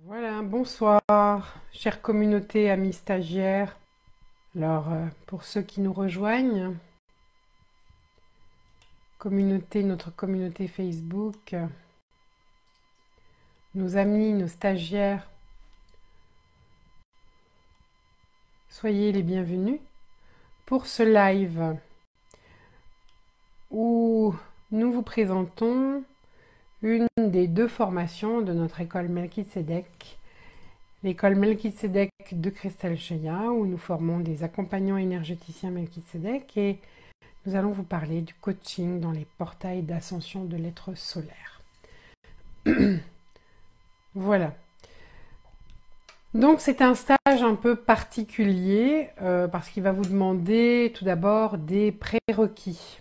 Voilà, bonsoir, chère communauté, amis stagiaires. Alors, pour ceux qui nous rejoignent, notre communauté Facebook, nos amis, nos stagiaires, soyez les bienvenus pour ce live où nous vous présentons une des deux formations de notre école Melchizedek, l'école Melchizedek de Christelle Cheya, où nous formons des accompagnants énergéticiens Melchizedek, et nous allons vous parler du coaching dans les portails d'ascension de l'être solaire. Voilà. Donc c'est un stage un peu particulier parce qu'il va vous demander tout d'abord des prérequis.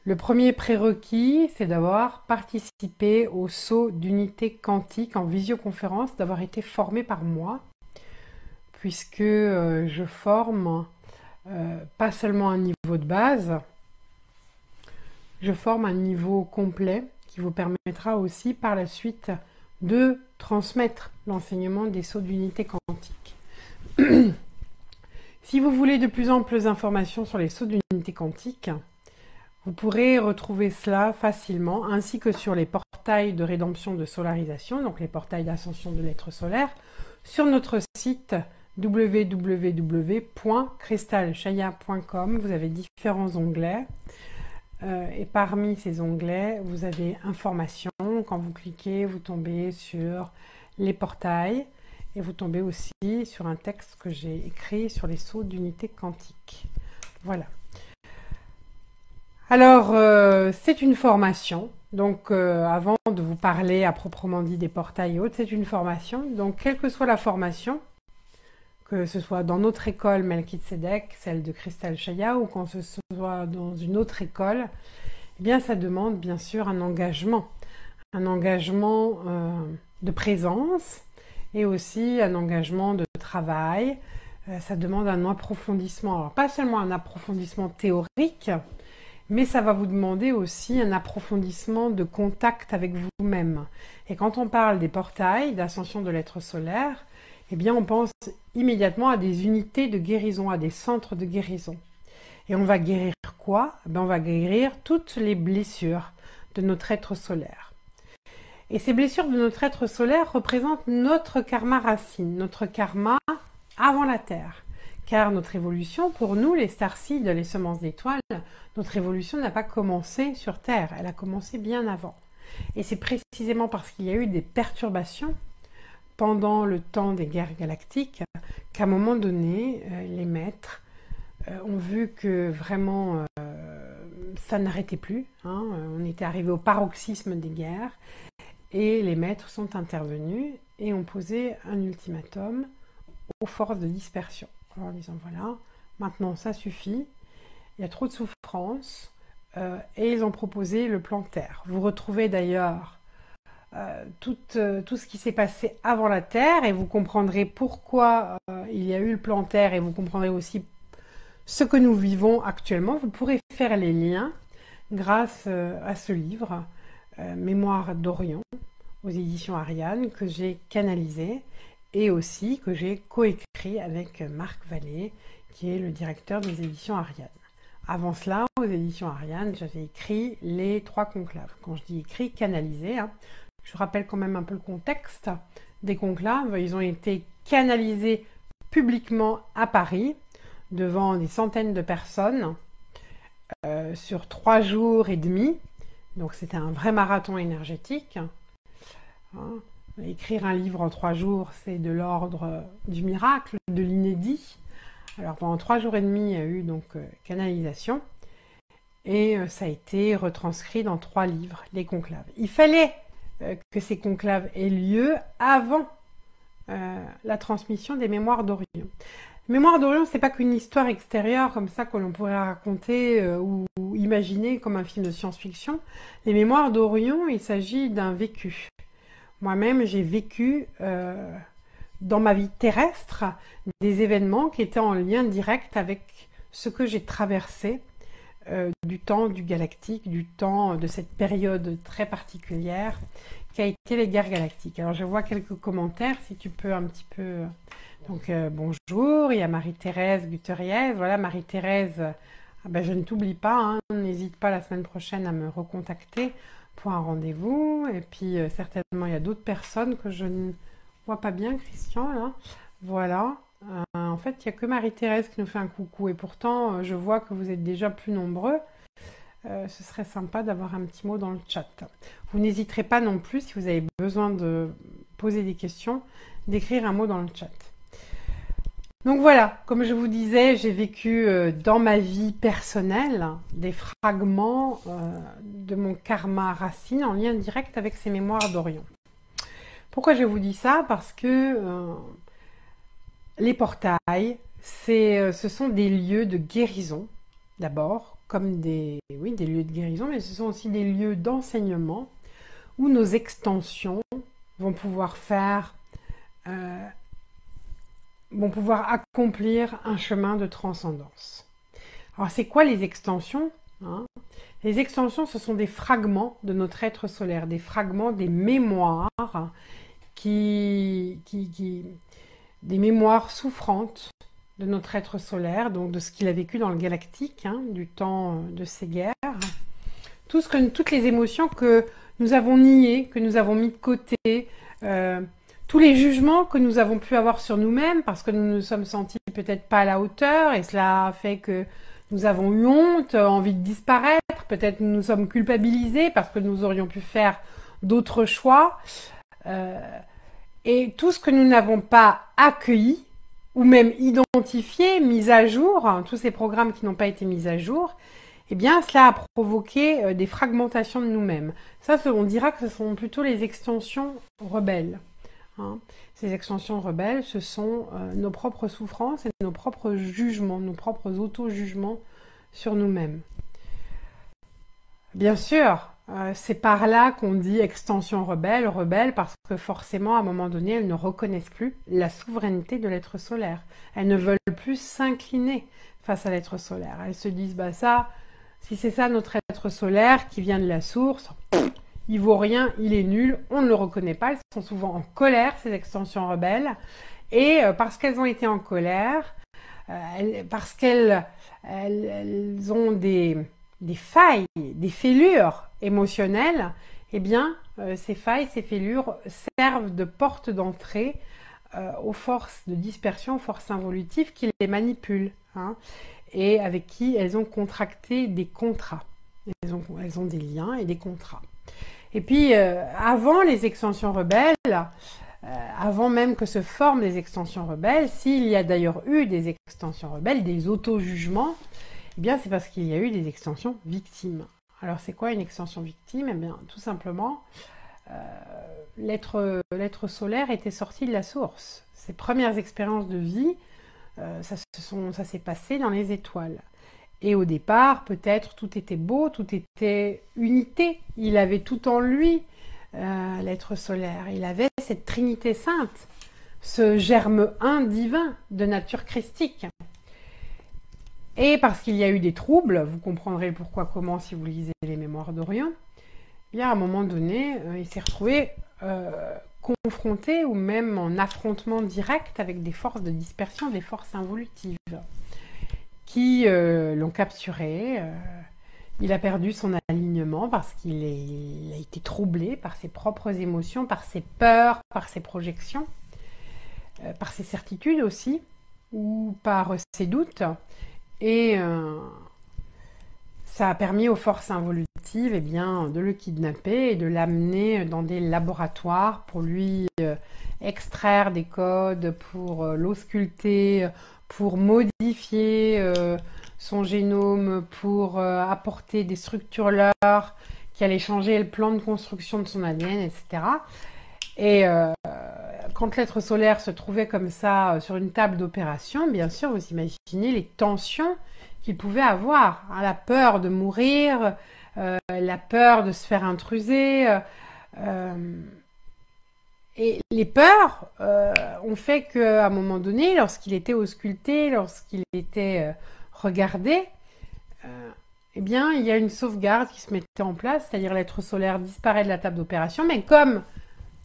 Le premier prérequis, c'est d'avoir participé au saut d'unité quantique en visioconférence, d'avoir été formé par moi, puisque je forme pas seulement un niveau de base, je forme un niveau complet qui vous permettra aussi par la suite de transmettre l'enseignement des sauts d'unité quantique. Si vous voulez de plus amples informations sur les sauts d'unité quantique, vous pourrez retrouver cela facilement, ainsi que sur les portails de rédemption de solarisation, donc les portails d'ascension de l'être solaire, sur notre site www.crystalchaya.com. Vous avez différents onglets, et parmi ces onglets, vous avez informations. Quand vous cliquez, vous tombez sur les portails, et vous tombez aussi sur un texte que j'ai écrit sur les sauts d'unité quantique. Voilà. Alors, c'est une formation. Donc, avant de vous parler à proprement dit des portails et autres, c'est une formation. Donc, quelle que soit la formation, que ce soit dans notre école Melchizedek, celle de Christelle Cheya, ou quand ce soit dans une autre école, eh bien, ça demande bien sûr un engagement de présence et aussi un engagement de travail. Ça demande un approfondissement. Alors, pas seulement un approfondissement théorique, mais ça va vous demander aussi un approfondissement de contact avec vous-même. Et quand on parle des portails d'ascension de l'être solaire, eh bien on pense immédiatement à des unités de guérison, à des centres de guérison. Et on va guérir quoi? On va guérir toutes les blessures de notre être solaire. Et ces blessures de notre être solaire représentent notre karma racine, notre karma avant la Terre. Car notre évolution, pour nous, les starseeds, les semences d'étoiles, notre évolution n'a pas commencé sur Terre, elle a commencé bien avant. Et c'est précisément parce qu'il y a eu des perturbations pendant le temps des guerres galactiques qu'à un moment donné, les maîtres ont vu que vraiment ça n'arrêtait plus. On était arrivé au paroxysme des guerres et les maîtres sont intervenus et ont posé un ultimatum aux forces de dispersion. En disant voilà, maintenant ça suffit, il y a trop de souffrance, et ils ont proposé le plan Terre. Vous retrouvez d'ailleurs tout ce qui s'est passé avant la Terre et vous comprendrez pourquoi il y a eu le plan Terre et vous comprendrez aussi ce que nous vivons actuellement. Vous pourrez faire les liens grâce à ce livre, Mémoire d'Orient, aux éditions Ariane, que j'ai canalisé et aussi que j'ai coécrit avec Marc Vallée, qui est le directeur des éditions Ariane. Avant cela, aux éditions Ariane, j'avais écrit les 3 conclaves. Quand je dis écrit, canalisé, je rappelle quand même un peu le contexte des conclaves. Ils ont été canalisés publiquement à Paris, devant des centaines de personnes, sur 3 jours et demi. Donc c'était un vrai marathon énergétique. Écrire un livre en 3 jours, c'est de l'ordre du miracle, de l'inédit. Alors pendant 3 jours et demi, il y a eu donc canalisation et ça a été retranscrit dans 3 livres, les conclaves. Il fallait que ces conclaves aient lieu avant la transmission des Mémoires d'Orient. Mémoires d'Orient, c'est pas qu'une histoire extérieure comme ça que l'on pourrait raconter ou imaginer comme un film de science-fiction. Les Mémoires d'Orient, il s'agit d'un vécu. Moi-même, j'ai vécu dans ma vie terrestre des événements qui étaient en lien direct avec ce que j'ai traversé du temps du galactique, du temps de cette période très particulière qui a été les guerres galactiques. Alors je vois quelques commentaires, si tu peux un petit peu... Donc bonjour, il y a Marie-Thérèse Guteriez. Voilà, Marie-Thérèse, ah ben, je ne t'oublie pas, hein, n'hésite pas la semaine prochaine à me recontacter pour un rendez-vous. Et puis certainement il y a d'autres personnes que je ne vois pas bien, Christian, là. Voilà. En fait, il n'y a que Marie-Thérèse qui nous fait un coucou. Et pourtant, je vois que vous êtes déjà plus nombreux. Ce serait sympa d'avoir un petit mot dans le chat. Vous n'hésiterez pas non plus, si vous avez besoin de poser des questions, d'écrire un mot dans le chat. Donc voilà, comme je vous disais, j'ai vécu dans ma vie personnelle des fragments de mon karma racine en lien direct avec ces mémoires d'Orion. Pourquoi je vous dis ça? Parce que les portails, ce sont des lieux de guérison, d'abord, comme des lieux de guérison, mais ce sont aussi des lieux d'enseignement où nos extensions vont pouvoir accomplir un chemin de transcendance. Alors, c'est quoi les extensions, hein? Les extensions, ce sont des fragments de notre être solaire, des fragments des mémoires des mémoires souffrantes de notre être solaire, donc de ce qu'il a vécu dans le galactique, hein, du temps de ces guerres. Toutes les émotions que nous avons niées, que nous avons mis de côté, tous les jugements que nous avons pu avoir sur nous-mêmes parce que nous nous sommes sentis peut-être pas à la hauteur et cela a fait que nous avons eu honte, envie de disparaître, peut-être nous sommes culpabilisés parce que nous aurions pu faire d'autres choix. Et tout ce que nous n'avons pas accueilli ou même identifié, mis à jour, hein, tous ces programmes qui n'ont pas été mis à jour, eh bien, cela a provoqué des fragmentations de nous-mêmes. Ça, on dira que ce sont plutôt les extensions rebelles. Hein. Ces extensions rebelles, ce sont nos propres souffrances et nos propres jugements, nos propres auto-jugements sur nous-mêmes. Bien sûr, c'est par là qu'on dit extension rebelle, parce que forcément, à un moment donné, elles ne reconnaissent plus la souveraineté de l'être solaire. Elles ne veulent plus s'incliner face à l'être solaire. Elles se disent, bah ça, si c'est ça notre être solaire qui vient de la source, il vaut rien, il est nul, on ne le reconnaît pas. Elles sont souvent en colère, ces extensions rebelles. Et parce qu'elles ont été en colère, parce qu'elles ont des failles, des fêlures émotionnelles, eh bien, ces failles, ces fêlures servent de porte d'entrée aux forces de dispersion, aux forces involutives qui les manipulent, hein, et avec qui elles ont contracté des contrats. Elles ont des liens et des contrats. Et puis, avant les extensions rebelles, avant même que se forment des extensions rebelles, s'il y a d'ailleurs eu des extensions rebelles, des auto-jugements, eh bien, c'est parce qu'il y a eu des extensions victimes. Alors, c'est quoi une extension victime? Eh bien, tout simplement, l'être solaire était sorti de la source. Ses premières expériences de vie, ça s'est passé dans les étoiles. Et au départ, peut-être, tout était beau, tout était unité. Il avait tout en lui, l'être solaire. Il avait cette Trinité sainte, ce germe un divin de nature christique. Et parce qu'il y a eu des troubles, vous comprendrez le pourquoi comment si vous lisez les mémoires d'Orion, eh bien à un moment donné, il s'est retrouvé confronté ou même en affrontement direct avec des forces de dispersion, des forces involutives qui l'ont capturé. Il a perdu son alignement parce qu'il a été troublé par ses propres émotions, par ses peurs, par ses projections, par ses certitudes aussi, ou par ses doutes. Et ça a permis aux forces involutives de le kidnapper et de l'amener dans des laboratoires pour lui extraire des codes, pour l'ausculter, pour modifier son génome, pour apporter des structures leurres qui allaient changer le plan de construction de son ADN, etc. Et quand l'être solaire se trouvait comme ça sur une table d'opération, bien sûr, vous imaginez les tensions qu'il pouvait avoir, hein, la peur de mourir, la peur de se faire intruser. Et les peurs ont fait qu'à un moment donné, lorsqu'il était ausculté, lorsqu'il était regardé, eh bien, il y a une sauvegarde qui se mettait en place, c'est-à-dire l'être solaire disparaît de la table d'opération, mais comme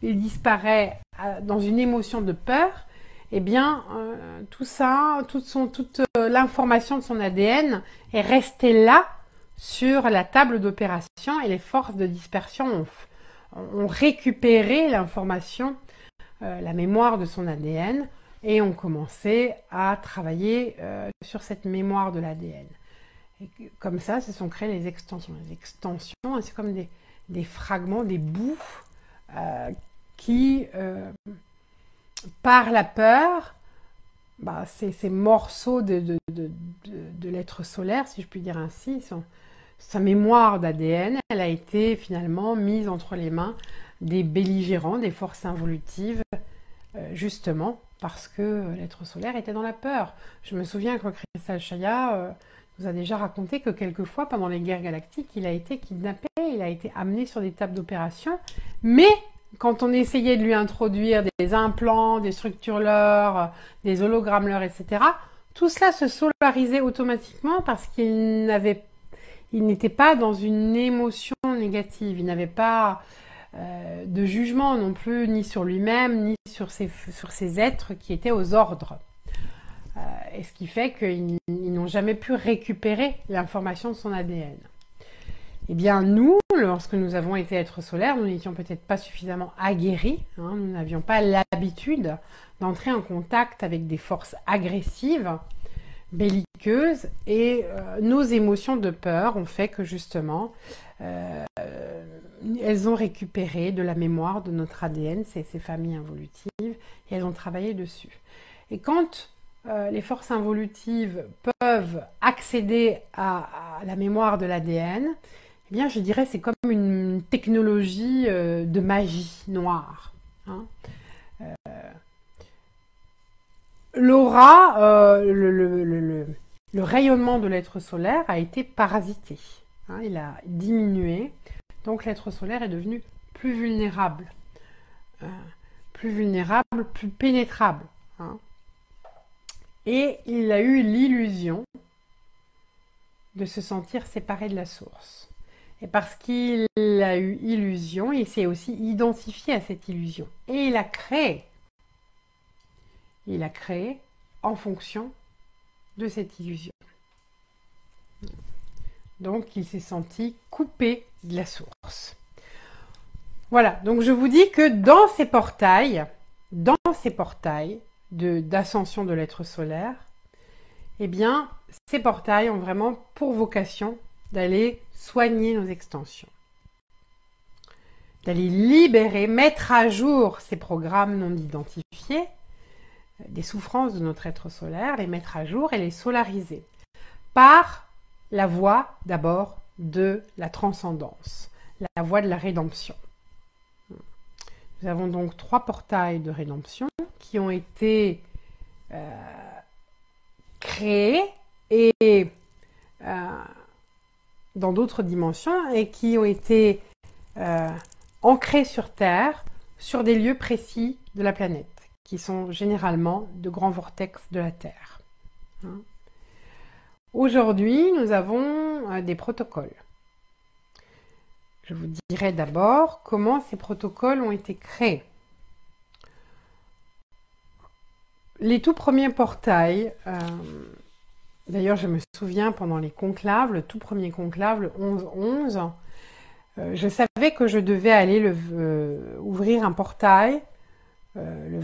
il disparaît dans une émotion de peur, eh bien, tout ça, toute l'information de son ADN est restée là sur la table d'opération et les forces de dispersion ont récupéré l'information, la mémoire de son ADN et ont commencé à travailler sur cette mémoire de l'ADN. Et comme ça, se sont créées les extensions. Les extensions, c'est comme des fragments, des bouts qui, par la peur, ces morceaux de l'être solaire, si je puis dire ainsi, sa mémoire d'ADN, elle a été finalement mise entre les mains des belligérants, des forces involutives, justement parce que l'être solaire était dans la peur. Je me souviens que Cristal Chaya nous a déjà raconté que quelquefois, pendant les guerres galactiques, il a été kidnappé, il a été amené sur des tables d'opération, mais quand on essayait de lui introduire des implants, des structures leurres, des hologrammes leurres, etc., tout cela se solarisait automatiquement parce qu'il n'était pas dans une émotion négative, il n'avait pas de jugement non plus, ni sur lui-même, ni sur ces êtres qui étaient aux ordres. Et ce qui fait qu'ils n'ont jamais pu récupérer l'information de son ADN. Eh bien, nous, lorsque nous avons été êtres solaires, nous n'étions peut-être pas suffisamment aguerris, nous n'avions pas l'habitude d'entrer en contact avec des forces agressives, belliqueuses, et nos émotions de peur ont fait que justement, elles ont récupéré de la mémoire de notre ADN, ces familles involutives, et elles ont travaillé dessus. Et quand les forces involutives peuvent accéder à la mémoire de l'ADN, eh bien, je dirais c'est comme une technologie de magie noire. L'aura, le rayonnement de l'être solaire a été parasité. Il a diminué. Donc l'être solaire est devenu plus vulnérable. Plus pénétrable. Et il a eu l'illusion de se sentir séparé de la source. Et parce qu'il a eu illusion, il s'est aussi identifié à cette illusion. Et il a créé. Il a créé en fonction de cette illusion. Donc il s'est senti coupé de la source. Voilà, donc je vous dis que dans ces portails d'ascension de l'être solaire, eh bien, ces portails ont vraiment pour vocation d'aller soigner nos extensions, d'aller libérer, mettre à jour ces programmes non identifiés, des souffrances de notre être solaire, les mettre à jour et les solariser par la voie d'abord de la transcendance, la voie de la rédemption. Nous avons donc 3 portails de rédemption qui ont été créés et dans d'autres dimensions et qui ont été ancrés sur Terre, sur des lieux précis de la planète, qui sont généralement de grands vortex de la Terre. Aujourd'hui, nous avons des protocoles. Je vous dirai d'abord comment ces protocoles ont été créés. Les tout premiers portails, d'ailleurs je me souviens pendant les conclaves, le tout premier conclave, le 11-11, je savais que je devais aller ouvrir un portail le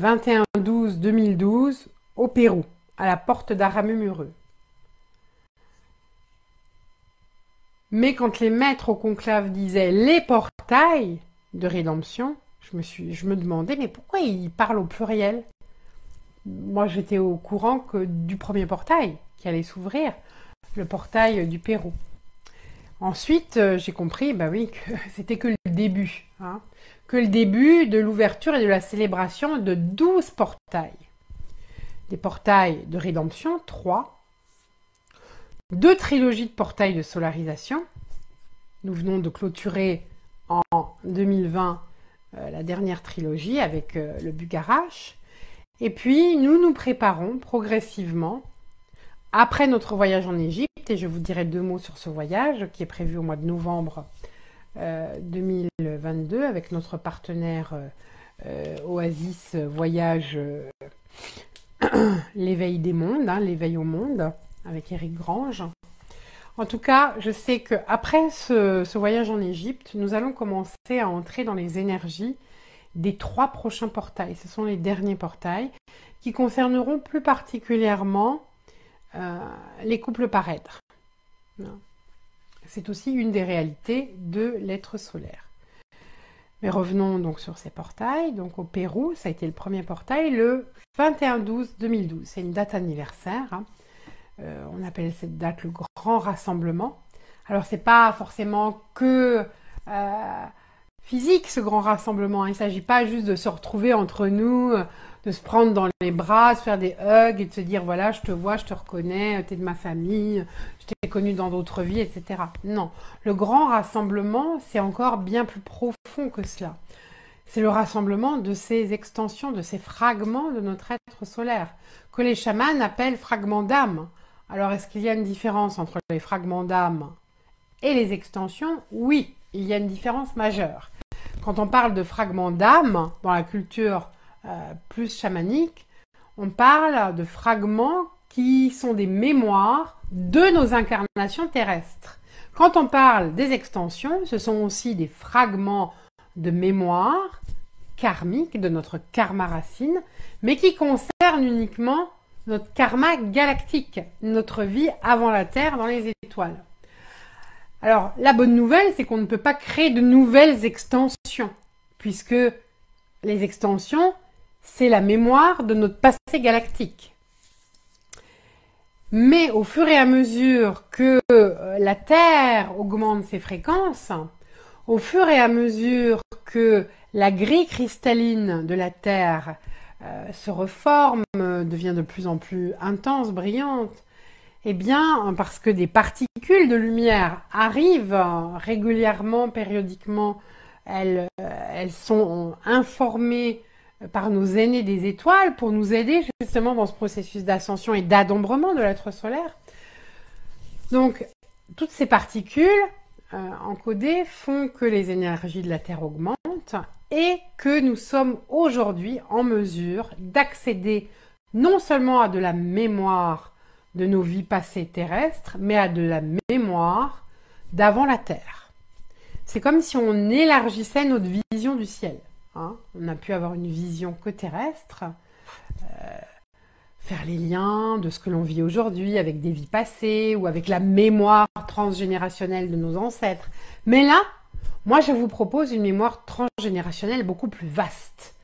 21-12-2012 au Pérou, à la porte d'Aramumureu. Mais quand les maîtres au conclave disaient les portails de rédemption, je me demandais mais pourquoi ils parlent au pluriel? Moi j'étais au courant que du premier portail qui allait s'ouvrir, le portail du Pérou. Ensuite j'ai compris que c'était que le début, que le début de l'ouverture et de la célébration de 12 portails. Des portails de rédemption, 3. 2 trilogies de portails de solarisation. Nous venons de clôturer en 2020 la dernière trilogie avec le Bugarash. Et puis, nous nous préparons progressivement après notre voyage en Égypte, et je vous dirai 2 mots sur ce voyage qui est prévu au mois de novembre 2022 avec notre partenaire Oasis Voyage l'éveil des mondes, hein, l'éveil au monde avec Éric Grange. En tout cas, je sais qu'après ce voyage en Égypte, nous allons commencer à entrer dans les énergies des 3 prochains portails. Ce sont les derniers portails qui concerneront plus particulièrement les couples par être. C'est aussi une des réalités de l'être solaire. Mais revenons donc sur ces portails. Donc au Pérou, ça a été le premier portail, le 21/12/2012. C'est une date anniversaire. Hein. On appelle cette date le grand rassemblement. Alors c'est pas forcément que physique ce grand rassemblement. Il ne s'agit pas juste de se retrouver entre nous, de se prendre dans les bras, de se faire des hugs et de se dire voilà, je te vois, je te reconnais, tu es de ma famille, je t'ai connu dans d'autres vies, etc. Non, le grand rassemblement, c'est encore bien plus profond que cela. C'est le rassemblement de ces extensions, de ces fragments de notre être solaire, que les chamans appellent fragments d'âme. Alors, est-ce qu'il y a une différence entre les fragments d'âme et les extensions? Oui, il y a une différence majeure. Quand on parle de fragments d'âme dans la culture plus chamanique, on parle de fragments qui sont des mémoires de nos incarnations terrestres. Quand on parle des extensions, ce sont aussi des fragments de mémoire karmique, de notre karma racine, mais qui concernent uniquement notre karma galactique, notre vie avant la Terre dans les étoiles. Alors, la bonne nouvelle, c'est qu'on ne peut pas créer de nouvelles extensions, puisque les extensions, c'est la mémoire de notre passé galactique. Mais au fur et à mesure que la Terre augmente ses fréquences, au fur et à mesure que la grille cristalline de la Terre se reforme, devient de plus en plus intense, brillante, eh bien, parce que des particules de lumière arrivent régulièrement, périodiquement, elles sont informées par nos aînés des étoiles pour nous aider justement dans ce processus d'ascension et d'adombrement de l'être solaire. Donc, toutes ces particules encodées font que les énergies de la Terre augmentent et que nous sommes aujourd'hui en mesure d'accéder non seulement à de la mémoire de nos vies passées terrestres, mais à de la mémoire d'avant la Terre. C'est comme si on élargissait notre vision du ciel. Hein. On a pu avoir une vision que terrestre, faire les liens de ce que l'on vit aujourd'hui avec des vies passées ou avec la mémoire transgénérationnelle de nos ancêtres. Mais là, moi je vous propose une mémoire transgénérationnelle beaucoup plus vaste.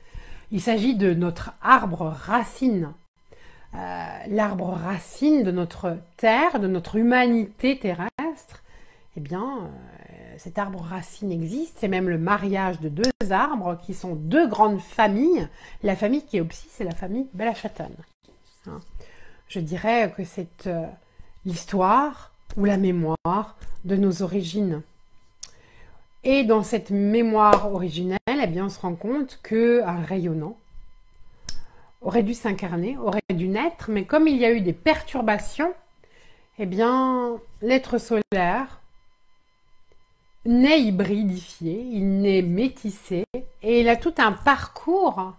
Il s'agit de notre arbre racine. L'arbre racine de notre terre, de notre humanité terrestre, eh bien, cet arbre racine existe. C'est même le mariage de 2 arbres qui sont 2 grandes familles. La famille qui est Kéopsis, c'est la famille Belachatan. Hein. Je dirais que c'est l'histoire ou la mémoire de nos origines. Et dans cette mémoire originelle, eh bien, on se rend compte qu'un rayonnant aurait dû s'incarner, aurait dû naître, mais comme il y a eu des perturbations, eh bien, l'être solaire naît hybridifié, il naît métissé, et il a tout un parcours,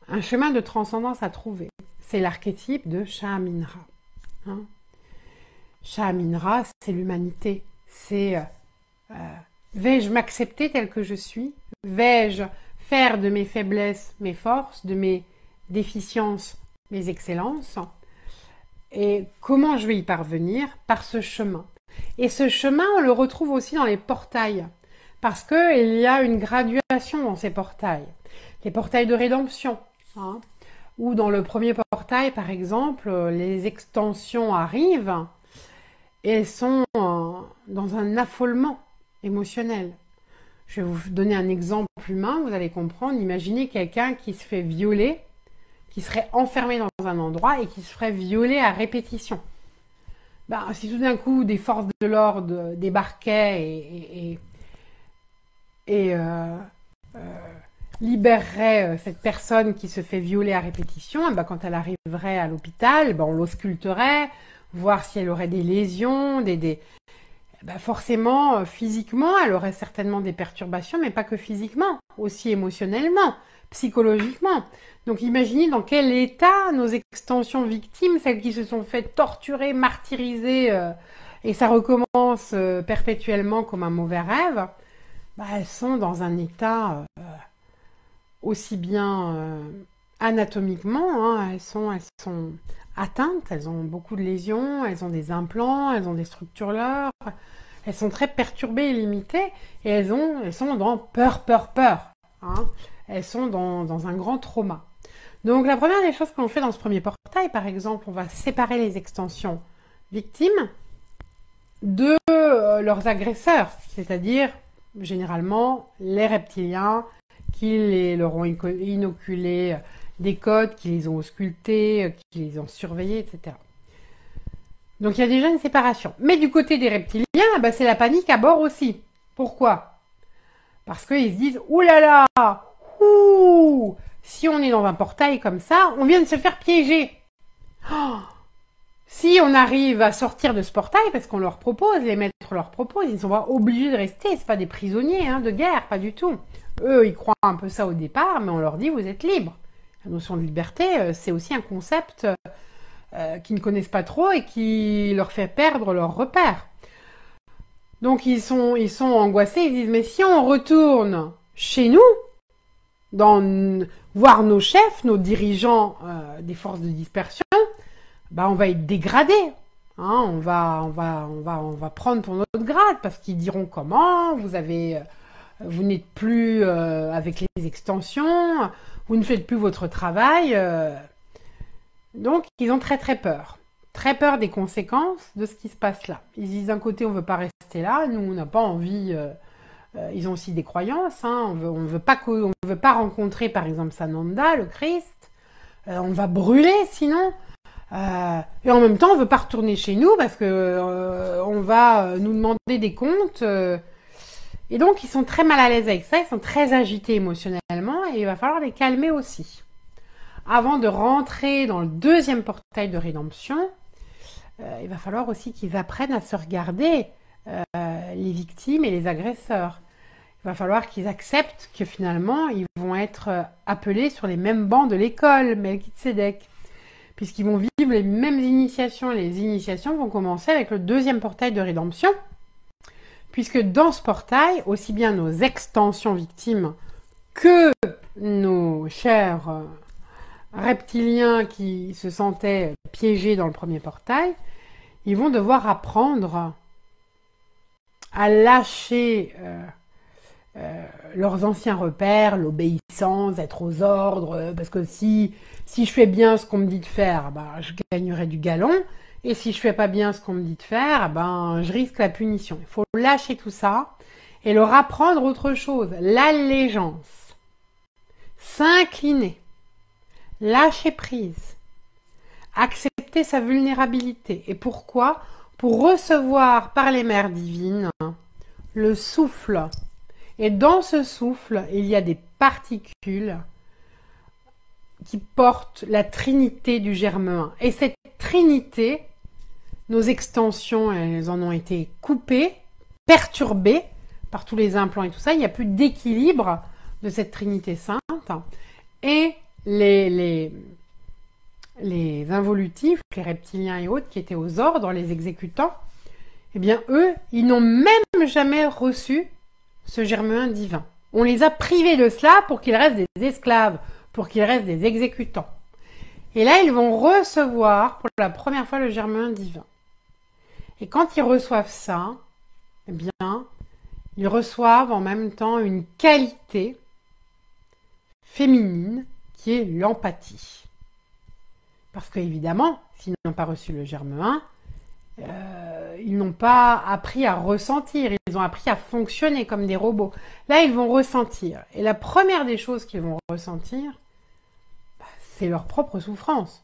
un chemin de transcendance à trouver. C'est l'archétype de Shaaminra. Hein. Shaaminra, c'est l'humanité. C'est vais-je m'accepter tel que je suis? Vais-je faire de mes faiblesses mes forces, de mes déficiences mes excellences? Et comment je vais y parvenir? Par ce chemin. Et ce chemin, on le retrouve aussi dans les portails, parce qu'il y a une graduation dans ces portails. Les portails de rédemption, hein, où dans le premier portail, par exemple, les extensions arrivent et elles sont dans un affolement émotionnel. Je vais vous donner un exemple humain, vous allez comprendre. Imaginez quelqu'un qui se fait violer, qui serait enfermé dans un endroit et qui se ferait violer à répétition. Ben, si tout d'un coup des forces de l'ordre débarquaient et libérerait cette personne qui se fait violer à répétition, et ben, quand elle arriverait à l'hôpital, ben, on l'ausculterait, voir si elle aurait des lésions, ben, forcément, physiquement, elle aurait certainement des perturbations, mais pas que physiquement, aussi émotionnellement, psychologiquement. Donc imaginez dans quel état nos extensions victimes, celles qui se sont fait torturer, martyriser, et ça recommence perpétuellement comme un mauvais rêve, bah, elles sont dans un état aussi bien anatomiquement, hein, elles sont atteintes, elles ont beaucoup de lésions, elles ont des implants, elles ont des structures leurres, elles sont très perturbées et limitées, et elles sont dans peur, hein. Elles sont dans un grand trauma. Donc la première des choses qu'on fait dans ce premier portail, par exemple, on va séparer les extensions victimes de leurs agresseurs, c'est-à-dire généralement les reptiliens qui leur ont inoculé des codes, qui les ont auscultés, qui les ont surveillés, etc. Donc il y a déjà une séparation. Mais du côté des reptiliens, bah, c'est la panique à bord aussi. Pourquoi? Parce qu'ils se disent « Ouh là là, ouh, si on est dans un portail comme ça, on vient de se faire piéger. Oh, si on arrive à sortir de ce portail, parce qu'on leur propose, les maîtres leur proposent, ils ne sont pas obligés de rester, c'est pas des prisonniers de guerre, pas du tout. Eux, ils croient un peu ça au départ, mais on leur dit « Vous êtes libres ». La notion de liberté, c'est aussi un concept qu'ils ne connaissent pas trop et qui leur fait perdre leurs repères. Donc ils sont angoissés, ils disent « Mais si on retourne chez nous, voir nos chefs, nos dirigeants des forces de dispersion, bah on va être dégradés. Hein, on va prendre pour notre grade parce qu'ils diront comment, vous n'êtes plus avec les extensions, vous ne faites plus votre travail. Donc ils ont très très peur. Très peur des conséquences de ce qui se passe là. Ils disent d'un côté on veut pas rester là, nous on n'a pas envie. Ils ont aussi des croyances. Hein, on veut pas rencontrer par exemple Sananda, le Christ. On va brûler sinon. Et en même temps on veut pas retourner chez nous parce que on va nous demander des comptes. Et donc ils sont très mal à l'aise avec ça. Ils sont très agités émotionnellement et il va falloir les calmer aussi. Avant de rentrer dans le deuxième portail de rédemption, il va falloir aussi qu'ils apprennent à se regarder, les victimes et les agresseurs. Il va falloir qu'ils acceptent que finalement, ils vont être appelés sur les mêmes bancs de l'école, Melchizedek, puisqu'ils vont vivre les mêmes initiations. Les initiations vont commencer avec le deuxième portail de rédemption, puisque dans ce portail, aussi bien nos extensions victimes que nos chers reptiliens qui se sentaient piégés dans le premier portail, ils vont devoir apprendre à lâcher leurs anciens repères, l'obéissance, être aux ordres, parce que si je fais bien ce qu'on me dit de faire, bah, je gagnerai du galon, et si je fais pas bien ce qu'on me dit de faire, ben, je risque la punition. Il faut lâcher tout ça et leur apprendre autre chose, l'allégeance, s'incliner, lâcher prise, accepter sa vulnérabilité. Et pourquoi? Pour recevoir par les mères divines le souffle. Et dans ce souffle, il y a des particules qui portent la trinité du germe 1. Et cette trinité, nos extensions, elles en ont été coupées, perturbées par tous les implants et tout ça. Il n'y a plus d'équilibre de cette trinité sainte. Et les involutifs, les reptiliens et autres qui étaient aux ordres, les exécutants, eh bien eux, ils n'ont même jamais reçu ce germe divin. On les a privés de cela pour qu'ils restent des esclaves, pour qu'ils restent des exécutants. Et là, ils vont recevoir pour la première fois le germe divin. Et quand ils reçoivent ça, eh bien, ils reçoivent en même temps une qualité féminine qui est l'empathie. Parce qu'évidemment, s'ils n'ont pas reçu le germe 1, ils n'ont pas appris à ressentir, ils ont appris à fonctionner comme des robots. Là, ils vont ressentir. Et la première des choses qu'ils vont ressentir, c'est leur propre souffrance.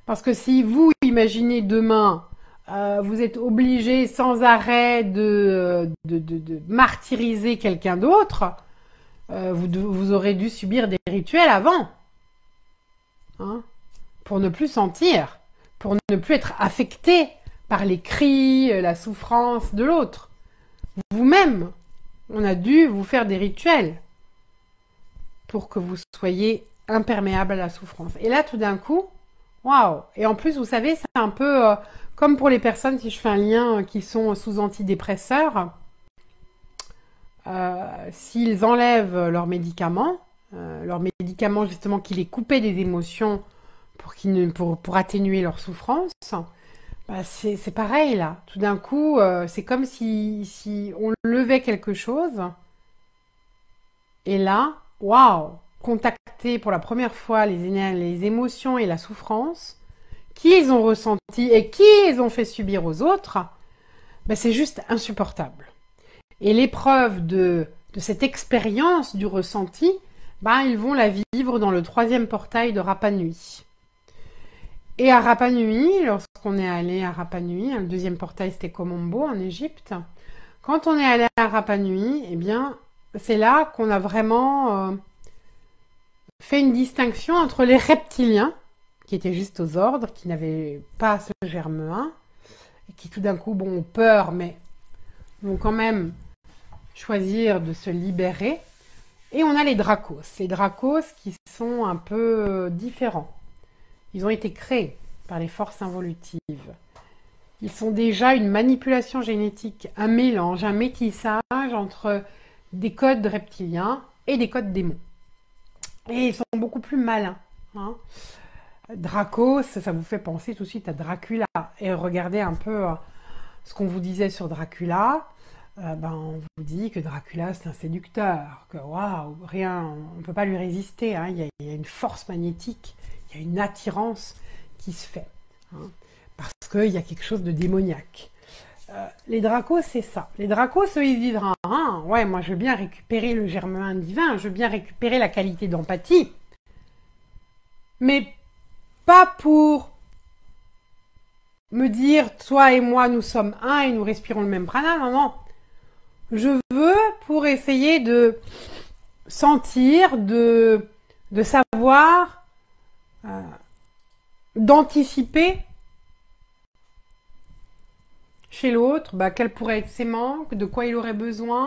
Parce que si vous imaginez demain, vous êtes obligé sans arrêt de martyriser quelqu'un d'autre, vous aurez dû subir des rituels avant, hein, pour ne plus sentir, pour ne plus être affecté par les cris, la souffrance de l'autre. Vous-même, on a dû vous faire des rituels pour que vous soyez imperméable à la souffrance. Et là, tout d'un coup, waouh! Et en plus, vous savez, c'est un peu comme pour les personnes, si je fais un lien, qui sont sous antidépresseurs, s'ils enlèvent leurs médicaments justement qui les coupaient des émotions pour atténuer leur souffrance, bah c'est pareil là. Tout d'un coup, c'est comme si on levait quelque chose, et là, waouh! Contacter pour la première fois les émotions et la souffrance qu'ils ont ressenties et qu'ils ont fait subir aux autres, bah c'est juste insupportable. Et l'épreuve de cette expérience du ressenti, bah, ils vont la vivre dans le 3e portail de Rapa Nui. Et à Rapa Nui, lorsqu'on est allé à Rapa Nui, le 2e portail c'était Komombo en Égypte, quand on est allé à Rapa Nui, eh bien, c'est là qu'on a vraiment fait une distinction entre les reptiliens, qui étaient juste aux ordres, qui n'avaient pas ce germe 1, et qui tout d'un coup, bon, ont peur, mais vont quand même choisir de se libérer. Et on a les Dracos. Les Dracos qui sont un peu différents. Ils ont été créés par les forces involutives. Ils sont déjà une manipulation génétique, un mélange, un métissage entre des codes reptiliens et des codes démons. Et ils sont beaucoup plus malins, hein. Dracos, ça vous fait penser tout de suite à Dracula. Et regardez un peu ce qu'on vous disait sur Dracula. On vous dit que Dracula c'est un séducteur, que waouh, rien, on ne peut pas lui résister, hein. Il y a une force magnétique, il y a une attirance qui se fait, hein, parce qu'il y a quelque chose de démoniaque. Les Dracos, c'est ça. Les Dracos, eux, ils disent, ah, ouais, moi je veux bien récupérer le germe divin, je veux bien récupérer la qualité d'empathie, mais pas pour me dire, toi et moi, nous sommes un et nous respirons le même prana, non, non. Je veux pour essayer de sentir, de savoir, d'anticiper chez l'autre, quels pourraient être ses manques, de quoi il aurait besoin.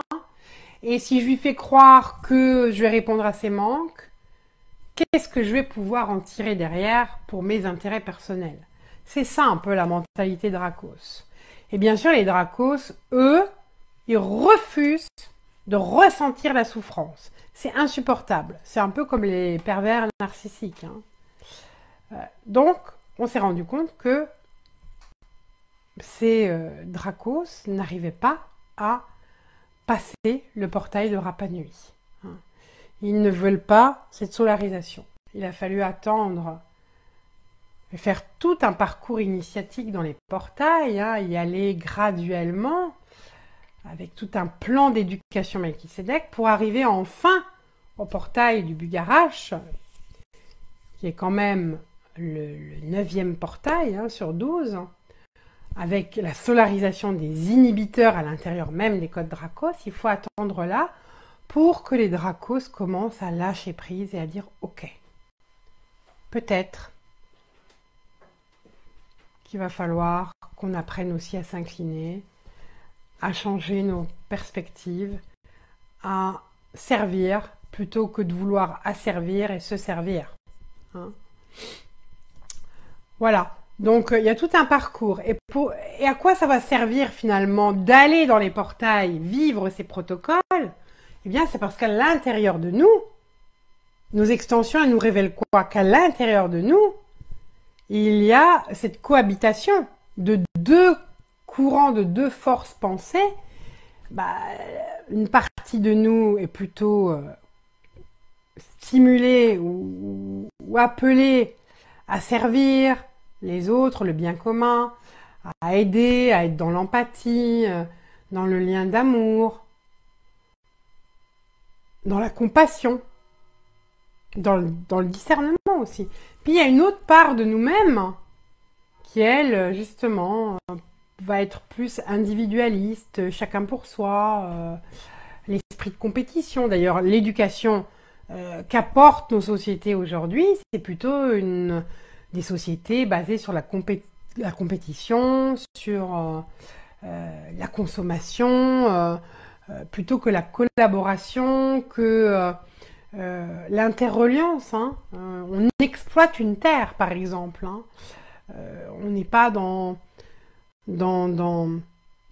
Et si je lui fais croire que je vais répondre à ses manques, qu'est-ce que je vais pouvoir en tirer derrière pour mes intérêts personnels? C'est ça un peu la mentalité Dracos. Et bien sûr, les Dracos, eux, ils refusent de ressentir la souffrance. C'est insupportable. C'est un peu comme les pervers narcissiques, hein. Donc, on s'est rendu compte que ces Dracos n'arrivaient pas à passer le portail de Rapa Nui, hein. Ils ne veulent pas cette solarisation. Il a fallu attendre et faire tout un parcours initiatique dans les portails, hein, y aller graduellement, avec tout un plan d'éducation Melchisédek pour arriver enfin au portail du Bugarash, qui est quand même le 9e portail, hein, sur 12, avec la solarisation des inhibiteurs à l'intérieur même des codes Dracos. Il faut attendre là pour que les Dracos commencent à lâcher prise et à dire « Ok, peut-être qu'il va falloir qu'on apprenne aussi à s'incliner, à changer nos perspectives, à servir plutôt que de vouloir asservir et se servir, hein. » Voilà, donc il y a tout un parcours. Et à quoi ça va servir finalement d'aller dans les portails, vivre ces protocoles? Eh bien, c'est parce qu'à l'intérieur de nous, nos extensions, elles nous révèlent quoi? Qu'à l'intérieur de nous, il y a cette cohabitation de deux courants, de deux forces pensées. Une partie de nous est plutôt stimulée ou appelée à servir les autres, le bien commun, à aider, à être dans l'empathie, dans le lien d'amour, dans la compassion, dans le discernement aussi. Puis il y a une autre part de nous-mêmes qui, elle, justement, va être plus individualiste, chacun pour soi, l'esprit de compétition. D'ailleurs, l'éducation qu'apportent nos sociétés aujourd'hui, c'est plutôt des sociétés basées sur la compétition, sur la consommation, plutôt que la collaboration, que l'interreliance. Hein. On exploite une terre, par exemple. Hein. On n'est pas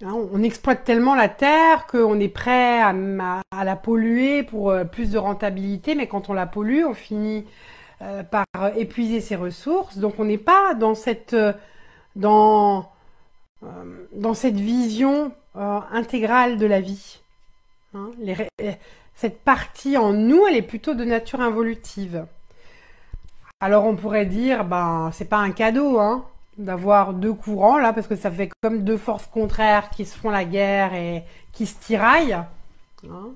on exploite tellement la terre qu'on est prêt à la polluer pour plus de rentabilité, mais quand on la pollue, on finit par épuiser ses ressources. Donc on n'est pas dans dans cette vision intégrale de la vie. Hein. Cette partie en nous, elle est plutôt de nature involutive. Alors on pourrait dire, ben c'est pas un cadeau, hein, d'avoir deux courants là, parce que ça fait comme deux forces contraires qui se font la guerre et qui se tiraillent, hein,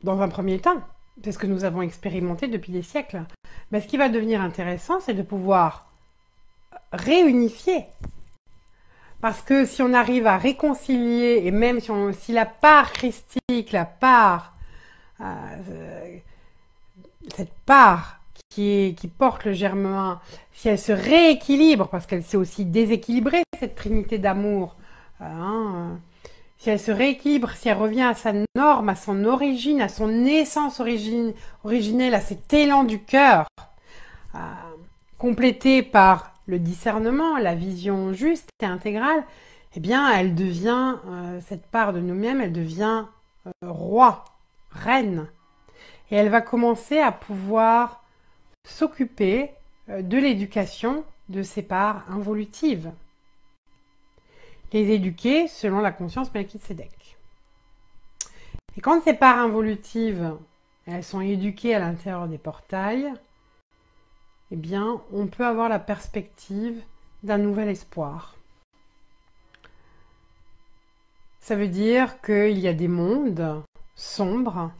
dans un premier temps. C'est ce que nous avons expérimenté depuis des siècles. Mais ce qui va devenir intéressant, c'est de pouvoir réunifier. Parce que si on arrive à réconcilier, et même si la part christique, cette part qui porte le germe, si elle se rééquilibre, parce qu'elle s'est aussi déséquilibrée, cette trinité d'amour, si elle se rééquilibre, si elle revient à sa norme, à son origine, à son essence originelle, à cet élan du cœur, complété par le discernement, la vision juste et intégrale, eh bien, elle devient, cette part de nous-mêmes, elle devient roi, reine. Et elle va commencer à pouvoir s'occuper de l'éducation de ces parts involutives. Les éduquer selon la conscience Melchizedek. Et quand ces parts involutives, elles sont éduquées à l'intérieur des portails, eh bien, on peut avoir la perspective d'un nouvel espoir. Ça veut dire qu'il y a des mondes sombres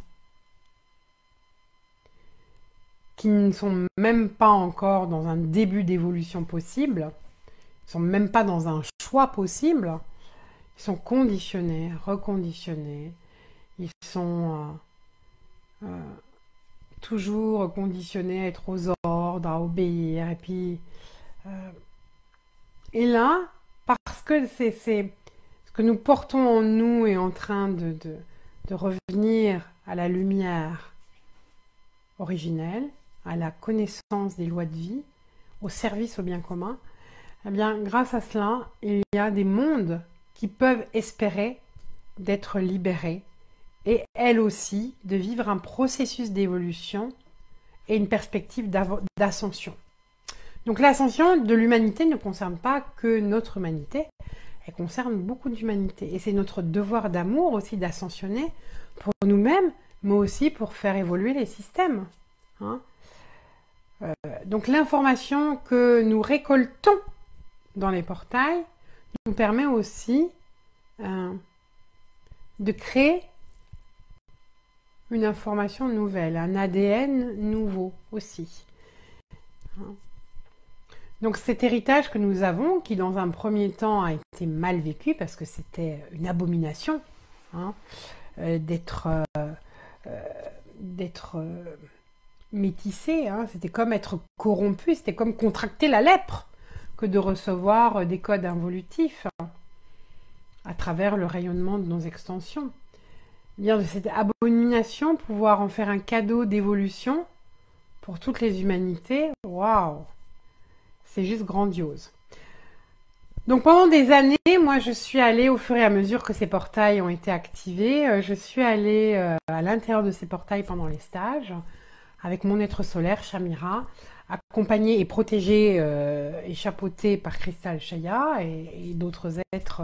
qui ne sont même pas encore dans un début d'évolution possible, ils ne sont même pas dans un choix possible, ils sont conditionnés, reconditionnés, ils sont toujours conditionnés à être aux ordres, à obéir, et là, parce que c'est ce que nous portons en nous est en train de revenir à la lumière originelle, à la connaissance des lois de vie, au service au bien commun, eh bien, grâce à cela, il y a des mondes qui peuvent espérer d'être libérés et, elles aussi, de vivre un processus d'évolution et une perspective d'ascension. Donc l'ascension de l'humanité ne concerne pas que notre humanité, elle concerne beaucoup d'humanité. Et c'est notre devoir d'amour aussi d'ascensionner pour nous-mêmes, mais aussi pour faire évoluer les systèmes. Hein. Donc l'information que nous récoltons dans les portails nous permet aussi de créer une information nouvelle, un ADN nouveau aussi. Donc cet héritage que nous avons, qui dans un premier temps a été mal vécu parce que c'était une abomination, hein, d'être métissé, hein, c'était comme être corrompu, c'était comme contracter la lèpre que de recevoir des codes involutifs à travers le rayonnement de nos extensions. Bien de cette abomination, pouvoir en faire un cadeau d'évolution pour toutes les humanités, waouh, c'est juste grandiose. Donc pendant des années, moi je suis allée, au fur et à mesure que ces portails ont été activés, je suis allée à l'intérieur de ces portails pendant les stages, avec mon être solaire, Shamira, accompagnée et protégée et chapeautée par Cristal Shaya et d'autres êtres,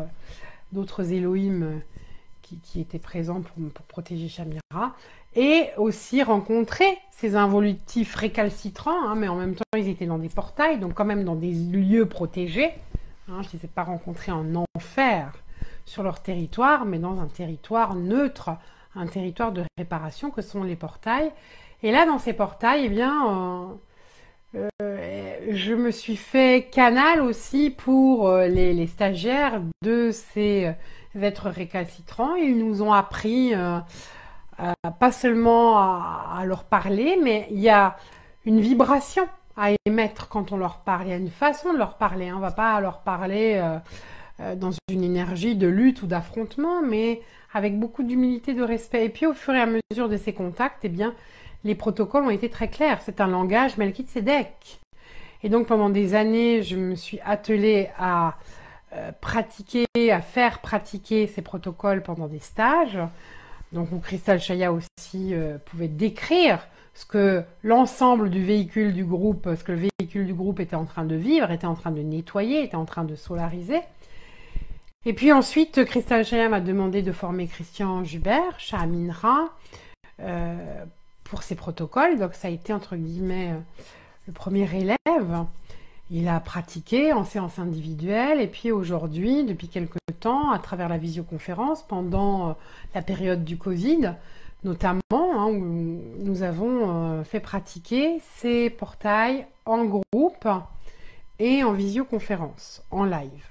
d'autres Elohim qui étaient présents pour protéger Shamira, et aussi rencontrer ces involutifs récalcitrants, hein, mais en même temps ils étaient dans des portails, donc quand même dans des lieux protégés. Hein, je ne les ai pas rencontrés en enfer sur leur territoire, mais dans un territoire neutre, un territoire de réparation que sont les portails. Et là, dans ces portails, eh bien, je me suis fait canal aussi pour les stagiaires de ces êtres récalcitrants. Ils nous ont appris pas seulement à leur parler, mais il y a une vibration à émettre quand on leur parle. Il y a une façon de leur parler. On ne va pas leur parler dans une énergie de lutte ou d'affrontement, mais avec beaucoup d'humilité, de respect. Et puis au fur et à mesure de ces contacts, eh bien, les protocoles ont été très clairs. C'est un langage Melchizedek. Et donc pendant des années, je me suis attelée à pratiquer, à faire pratiquer ces protocoles pendant des stages. Donc où Crystal Chaya aussi pouvait décrire ce que l'ensemble du véhicule du groupe, ce que le véhicule du groupe était en train de vivre, était en train de nettoyer, était en train de solariser. Et puis ensuite, Crystal Chaya m'a demandé de former Christian Jubert, Shah Aminra, pour ces protocoles. Donc ça a été entre guillemets le premier élève. Il a pratiqué en séance individuelle et puis aujourd'hui, depuis quelques temps, à travers la visioconférence, pendant la période du Covid, notamment, hein, où nous avons fait pratiquer ces portails en groupe et en visioconférence, en live.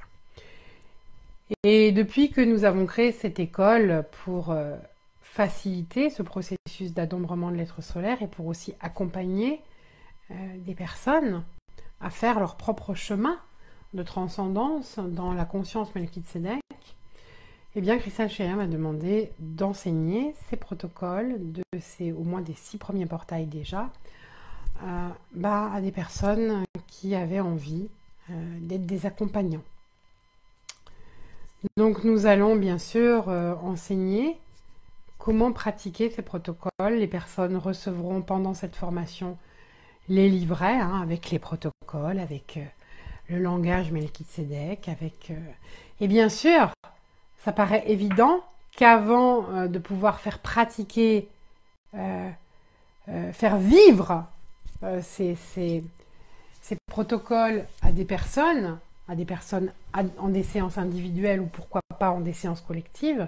Et depuis que nous avons créé cette école pour faciliter ce processus d'adombrement de l'être solaire et pour aussi accompagner des personnes à faire leur propre chemin de transcendance dans la conscience Melchizedek, eh bien, Crystal Chaya m'a demandé d'enseigner ces protocoles, au moins des 6 premiers portails déjà, à des personnes qui avaient envie d'être des accompagnants. Donc, nous allons bien sûr enseigner comment pratiquer ces protocoles. Les personnes recevront pendant cette formation les livrets avec les protocoles, avec le langage Melchizedek, et bien sûr, ça paraît évident qu'avant de pouvoir faire pratiquer, faire vivre ces protocoles à des personnes en des séances individuelles ou pourquoi pas en des séances collectives,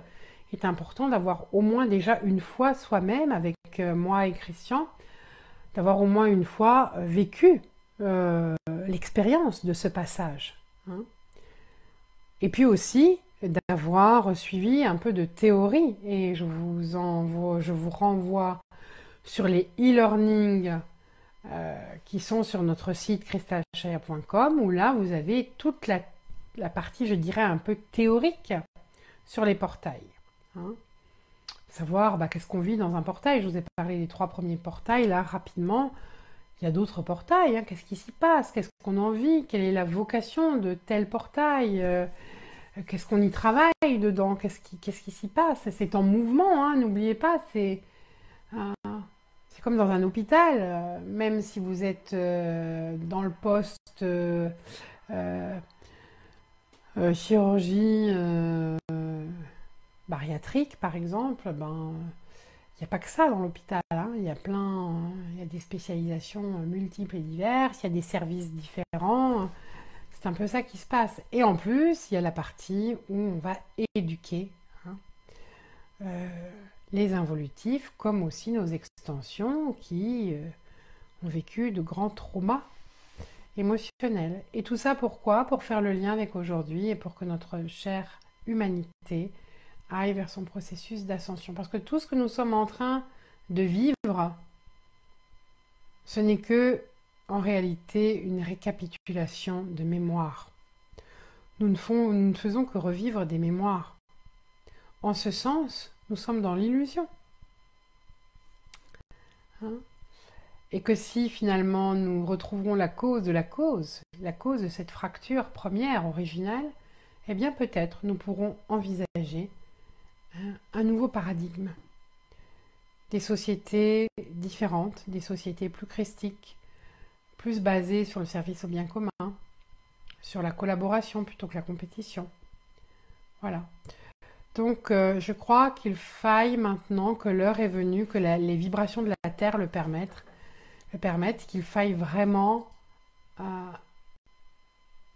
il est important d'avoir au moins déjà une fois soi-même, avec moi et Christian, d'avoir au moins une fois vécu l'expérience de ce passage. Hein. Et puis aussi d'avoir suivi un peu de théorie. Et je vous renvoie sur les e-learning qui sont sur notre site crystalchaya.com, où là vous avez toute la partie, je dirais, un peu théorique sur les portails. Hein. Savoir qu'est-ce qu'on vit dans un portail. Je vous ai parlé des 3 premiers portails, là, rapidement. Il y a d'autres portails, hein. Qu'est-ce qui s'y passe? Qu'est-ce qu'on en vit? Quelle est la vocation de tel portail? Qu'est-ce qu'on y travaille dedans? Qu'est-ce qui s'y passe? C'est en mouvement, hein. N'oubliez pas, c'est comme dans un hôpital. Même si vous êtes dans le poste chirurgie bariatrique, par exemple, il n'y a pas que ça dans l'hôpital. Hein. Il y a des spécialisations multiples et diverses, il y a des services différents. C'est un peu ça qui se passe. Et en plus, il y a la partie où on va éduquer les involutifs, comme aussi nos extensions qui ont vécu de grands traumas émotionnels. Et tout ça pourquoi? Pour faire le lien avec aujourd'hui et pour que notre chère humanité aille vers son processus d'ascension. Parce que tout ce que nous sommes en train de vivre, ce n'est que, en réalité, une récapitulation de mémoires. Nous ne faisons que revivre des mémoires. En ce sens, nous sommes dans l'illusion. Hein? Et que si finalement nous retrouvons la cause de cette fracture première, originale, eh bien peut-être nous pourrons envisager un nouveau paradigme. Des sociétés différentes, des sociétés plus christiques, plus basées sur le service au bien commun, sur la collaboration plutôt que la compétition. Voilà. Donc je crois qu'il faille maintenant, que l'heure est venue, que les vibrations de la Terre le permettent, qu'il faille vraiment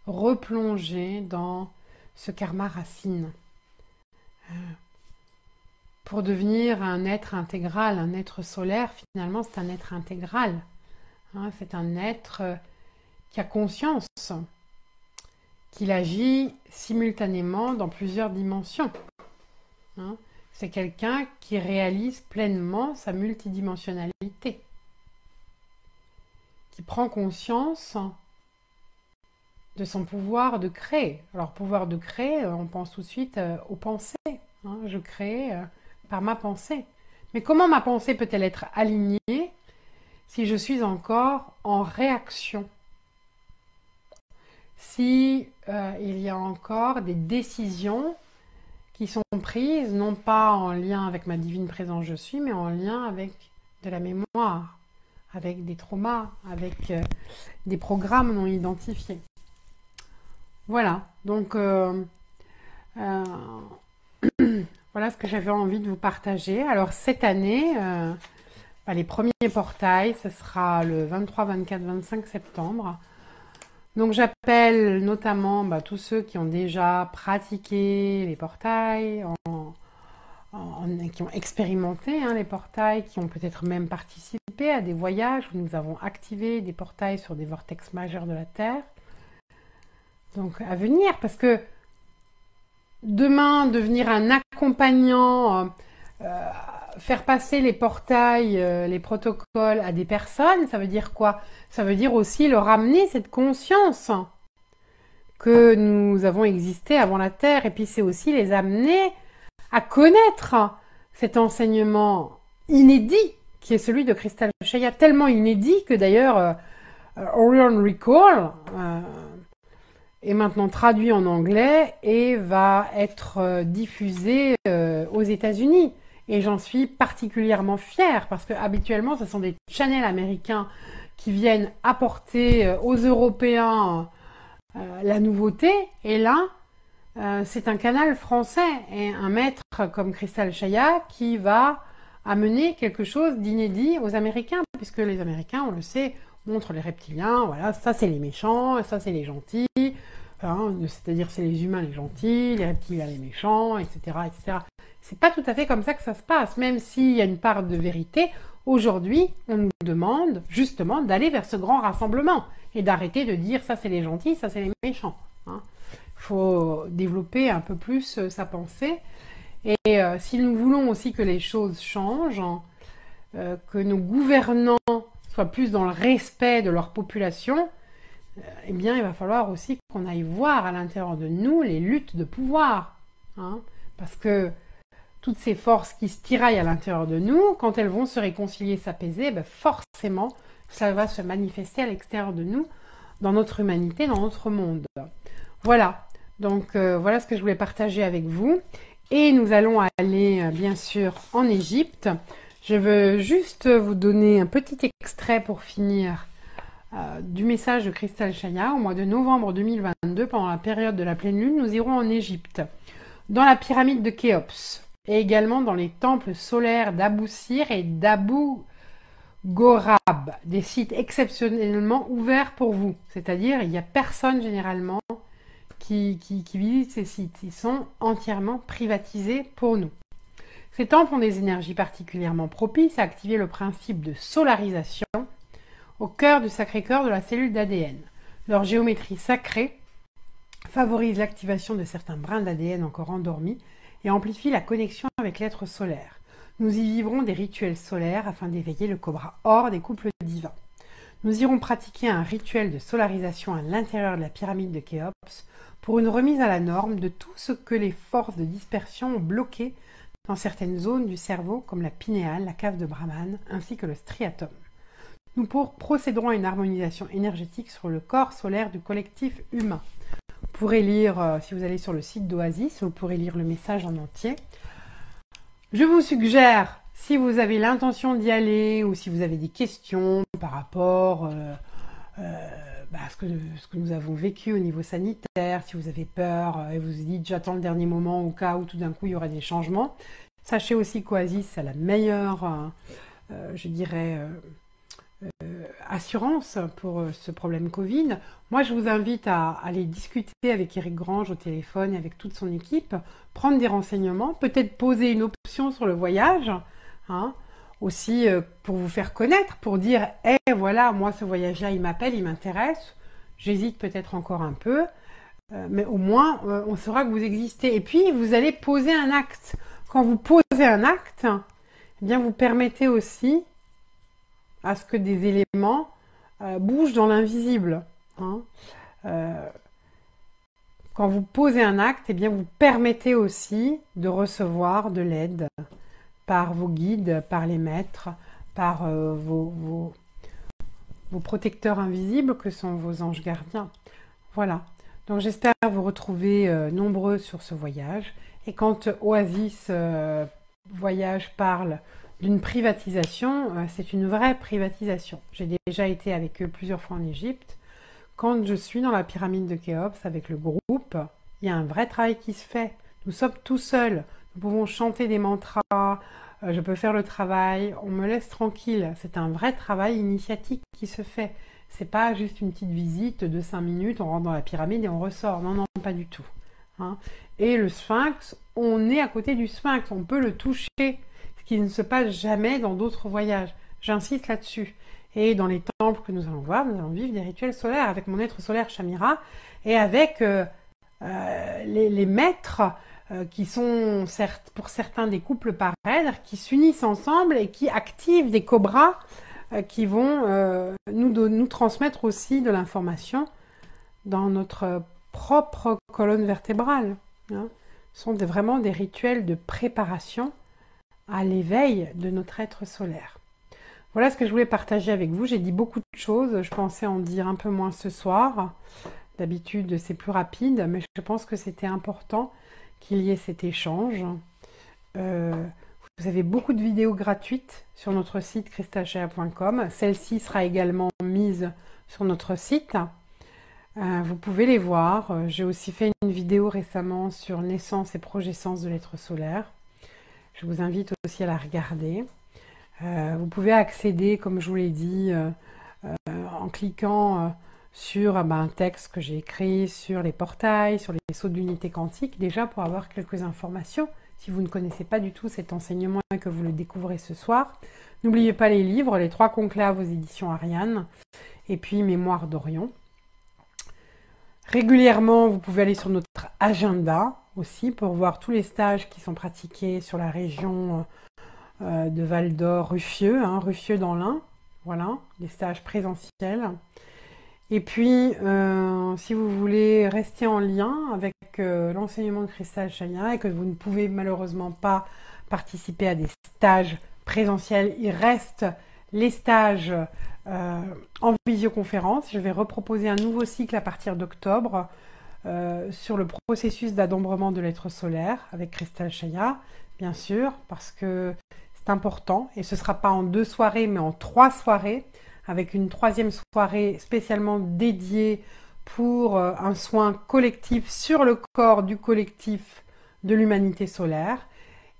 replonger dans ce karma racine. Pour devenir un être intégral, un être solaire, finalement c'est un être intégral. Hein, c'est un être qui a conscience, qu'il agit simultanément dans plusieurs dimensions. hein. C'est quelqu'un qui réalise pleinement sa multidimensionnalité, qui prend conscience de son pouvoir de créer. Alors, pouvoir de créer, on pense tout de suite aux pensées, hein. Je crée par ma pensée. Mais comment ma pensée peut-elle être alignée si je suis encore en réaction? Si il y a encore des décisions qui sont prises, non pas en lien avec ma divine présence je suis, mais en lien avec de la mémoire, avec des traumas, avec des programmes non identifiés. Voilà, donc voilà ce que j'avais envie de vous partager. Alors cette année, les premiers portails, ce sera le 23, 24, 25 septembre. Donc j'appelle notamment tous ceux qui ont déjà pratiqué les portails, qui ont expérimenté les portails, qui ont peut-être même participé à des voyages où nous avons activé des portails sur des vortex majeurs de la Terre. Donc à venir, parce que demain, devenir un accompagnant, faire passer les portails, les protocoles à des personnes, ça veut dire quoi? Ça veut dire aussi leur amener cette conscience que nous avons existé avant la Terre, et puis c'est aussi les amener à connaître cet enseignement inédit qui est celui de Crystal Shaya, tellement inédit que d'ailleurs Orion Recall est maintenant traduit en anglais et va être diffusé aux États-Unis. Et j'en suis particulièrement fière parce que habituellement, ce sont des channels américains qui viennent apporter aux Européens la nouveauté. Et là, c'est un canal français et un maître comme Crystal Shaya qui va amener quelque chose d'inédit aux Américains, puisque les Américains, on le sait, montrent les reptiliens, voilà, ça c'est les méchants, ça c'est les gentils, hein, c'est-à-dire c'est les humains les gentils, les reptiliens les méchants, etc., etc. C'est pas tout à fait comme ça que ça se passe, même s'il y a une part de vérité. Aujourd'hui, on nous demande justement d'aller vers ce grand rassemblement et d'arrêter de dire ça c'est les gentils, ça c'est les méchants, hein. Il faut développer un peu plus sa pensée. Et si nous voulons aussi que les choses changent, que nos gouvernants soient plus dans le respect de leur population, eh bien, il va falloir aussi qu'on aille voir à l'intérieur de nous les luttes de pouvoir, hein, parce que toutes ces forces qui se tiraillent à l'intérieur de nous, quand elles vont se réconcilier, s'apaiser, forcément, ça va se manifester à l'extérieur de nous, dans notre humanité, dans notre monde. Voilà, donc voilà ce que je voulais partager avec vous. Et nous allons aller, bien sûr, en Égypte. Je veux juste vous donner un petit extrait pour finir du message de Crystal Shaya. Au mois de novembre 2022, pendant la période de la pleine lune, nous irons en Égypte, dans la pyramide de Khéops, et également dans les temples solaires d'Abou Sir et d'Abou Gorab, des sites exceptionnellement ouverts pour vous. C'est-à-dire, il n'y a personne généralement qui visitent ces sites. Ils sont entièrement privatisés pour nous. Ces temples ont des énergies particulièrement propices à activer le principe de solarisation au cœur du Sacré-Cœur de la cellule d'ADN. Leur géométrie sacrée favorise l'activation de certains brins d'ADN encore endormis et amplifie la connexion avec l'être solaire. Nous y vivrons des rituels solaires afin d'éveiller le cobra or des couples divins. Nous irons pratiquer un rituel de solarisation à l'intérieur de la pyramide de Khéops pour une remise à la norme de tout ce que les forces de dispersion ont bloqué dans certaines zones du cerveau comme la pinéale, la cave de Brahman, ainsi que le striatum. Nous procéderons à une harmonisation énergétique sur le corps solaire du collectif humain. Vous pourrez lire, si vous allez sur le site d'Oasis, vous pourrez lire le message en entier. Je vous suggère, si vous avez l'intention d'y aller ou si vous avez des questions par rapport à ce que nous avons vécu au niveau sanitaire, si vous avez peur et vous vous dites j'attends le dernier moment au cas où tout d'un coup il y aura des changements, sachez aussi qu'Oasis a la meilleure, je dirais, assurance pour ce problème Covid. Moi, je vous invite à aller discuter avec Eric Grange au téléphone et avec toute son équipe, prendre des renseignements, peut-être poser une option sur le voyage, hein, aussi pour vous faire connaître, pour dire « Eh, voilà, moi, ce voyage-là, il m'appelle, il m'intéresse, j'hésite peut-être encore un peu, mais au moins, on saura que vous existez. » Et puis, vous allez poser un acte. quand vous posez un acte, eh bien vous permettez aussi à ce que des éléments bougent dans l'invisible. Hein. Quand vous posez un acte, eh bien vous permettez aussi de recevoir de l'aide par vos guides, par les maîtres, par vos protecteurs invisibles que sont vos anges gardiens. Voilà. Donc j'espère vous retrouver nombreux sur ce voyage. Et quand Oasis Voyage parle d'une privatisation, c'est une vraie privatisation. J'ai déjà été avec eux plusieurs fois en Égypte. Quand je suis dans la pyramide de Khéops avec le groupe, il y a un vrai travail qui se fait. Nous sommes tout seuls. Nous pouvons chanter des mantras, je peux faire le travail, on me laisse tranquille. C'est un vrai travail initiatique qui se fait. C'est pas juste une petite visite de 5 minutes, on rentre dans la pyramide et on ressort. Non, non, pas du tout. Hein. Et le sphinx, on est à côté du sphinx, on peut le toucher, ce qui ne se passe jamais dans d'autres voyages. J'insiste là-dessus. Et dans les temples que nous allons voir, nous allons vivre des rituels solaires avec mon être solaire Shamira et avec les maîtres qui sont pour certains des couples parèdres qui s'unissent ensemble et qui activent des cobras qui vont nous transmettre aussi de l'information dans notre propre colonne vertébrale. Hein. Ce sont vraiment des rituels de préparation à l'éveil de notre être solaire. Voilà ce que je voulais partager avec vous. J'ai dit beaucoup de choses. Je pensais en dire un peu moins ce soir. D'habitude, c'est plus rapide, mais je pense que c'était important qu'il y ait cet échange. Vous avez beaucoup de vidéos gratuites sur notre site cristalchaya.com. Celle-ci sera également mise sur notre site. Vous pouvez les voir. J'ai aussi fait une vidéo récemment sur naissance et progescence de l'être solaire. Je vous invite aussi à la regarder. Vous pouvez accéder, comme je vous l'ai dit, en cliquant sur un texte que j'ai écrit sur les portails, sur les sauts d'unité quantique, déjà pour avoir quelques informations. Si vous ne connaissez pas du tout cet enseignement et que vous le découvrez ce soir, n'oubliez pas les livres, les 3 conclaves aux éditions Ariane, et puis Mémoire d'Orion. Régulièrement, vous pouvez aller sur notre agenda aussi pour voir tous les stages qui sont pratiqués sur la région de Val d'Or, Ruffieux, Ruffieux dans l'Ain, voilà, des stages présentiels. Et puis, si vous voulez rester en lien avec l'enseignement de Cristal Chaya et que vous ne pouvez malheureusement pas participer à des stages présentiels, il reste les stages en visioconférence. Je vais reproposer un nouveau cycle à partir d'octobre sur le processus d'adombrement de l'être solaire avec Cristal Chaya, bien sûr, parce que c'est important, et ce ne sera pas en 2 soirées, mais en 3 soirées, avec une 3e soirée spécialement dédiée pour un soin collectif sur le corps du collectif de l'humanité solaire.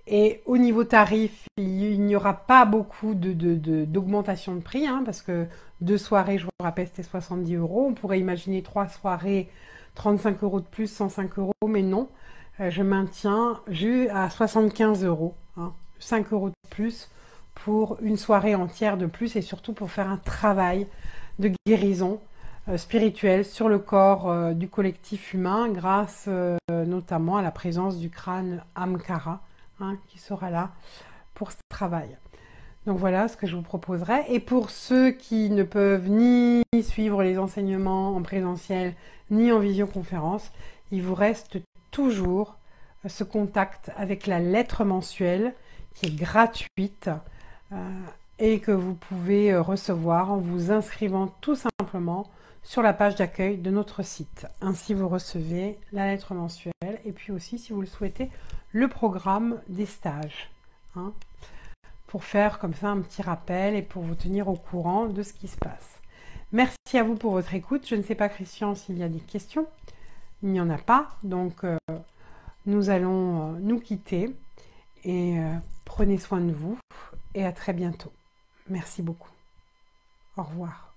Et au niveau tarif, il n'y aura pas beaucoup d'augmentation de prix, parce que 2 soirées, je vous rappelle, c'était 70 €. On pourrait imaginer 3 soirées, 35 € de plus, 105 €, mais non. Je maintiens à 75 €. 5 € de plus pour une soirée entière de plus et surtout pour faire un travail de guérison spirituelle sur le corps du collectif humain grâce notamment à la présence du crâne Amkara qui sera là pour ce travail. Donc voilà ce que je vous proposerai. Et pour ceux qui ne peuvent ni suivre les enseignements en présentiel ni en visioconférence, il vous reste toujours ce contact avec la lettre mensuelle qui est gratuite et que vous pouvez recevoir en vous inscrivant tout simplement sur la page d'accueil de notre site. Ainsi, vous recevez la lettre mensuelle et puis aussi, si vous le souhaitez, le programme des stages. Pour faire comme ça un petit rappel et pour vous tenir au courant de ce qui se passe. Merci à vous pour votre écoute. Je ne sais pas, Christian, s'il y a des questions. Il n'y en a pas, donc nous allons nous quitter. Et prenez soin de vous et à très bientôt. Merci beaucoup. Au revoir.